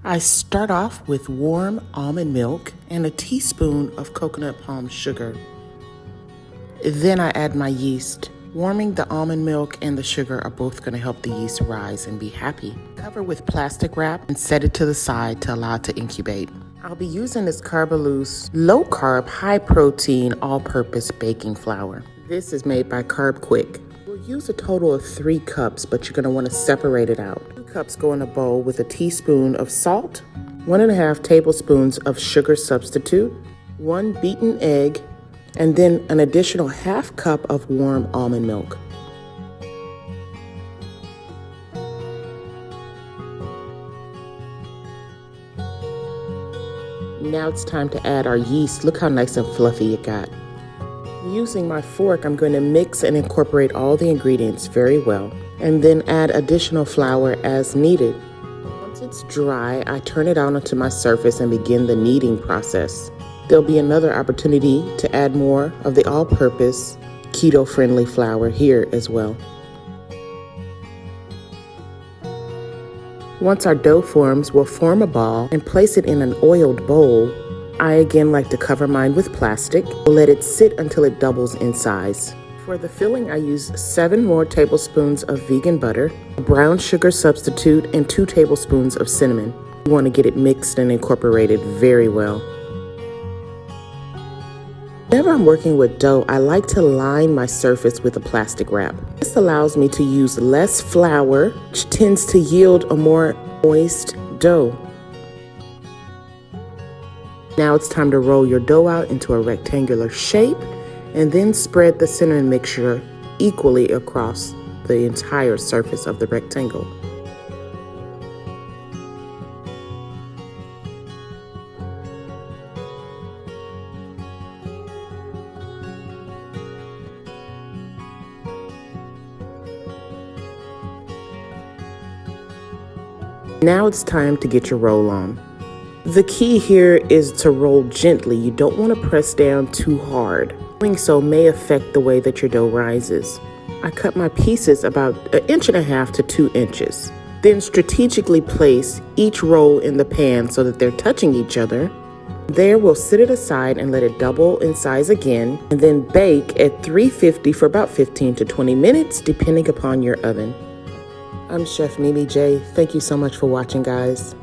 I start off with warm almond milk and a teaspoon of coconut palm sugar. Then I add my yeast. Warming the almond milk and the sugar are both going to help the yeast rise and be happy. Cover with plastic wrap and set it to the side to allow it to incubate. I'll be using this Carb low-carb, high-protein, all-purpose baking flour. This is made by Carb Quick. We'll use a total of 3 cups, but you're going to want to separate it out. 2 cups go in a bowl with a teaspoon of salt, 1.5 tablespoons of sugar substitute, 1 beaten egg, and then an additional 1/2 cup of warm almond milk. Now it's time to add our yeast. Look how nice and fluffy it got. Using my fork, I'm going to mix and incorporate all the ingredients very well, and then add additional flour as needed. Once it's dry, I turn it out onto my surface and begin the kneading process. There'll be another opportunity to add more of the all-purpose, keto-friendly flour here as well. Once our dough forms, we'll form a ball and place it in an oiled bowl. I again like to cover mine with plastic. We'll let it sit until it doubles in size. For the filling, I use 7 more tablespoons of vegan butter, a brown sugar substitute, and 2 tablespoons of cinnamon. You want to get it mixed and incorporated very well. Whenever I'm working with dough, I like to line my surface with a plastic wrap. This allows me to use less flour, which tends to yield a more moist dough. Now it's time to roll your dough out into a rectangular shape and then spread the cinnamon mixture equally across the entire surface of the rectangle. Now it's time to get your roll on. The key here is to roll gently. You don't want to press down too hard. Doing so may affect the way that your dough rises. I cut my pieces about 1.5 inches to 2 inches. Then strategically place each roll in the pan so that they're touching each other. There, we'll set it aside and let it double in size again, and then bake at 350 for about 15 to 20 minutes, depending upon your oven. I'm Chef Mimi J. Thank you so much for watching, guys.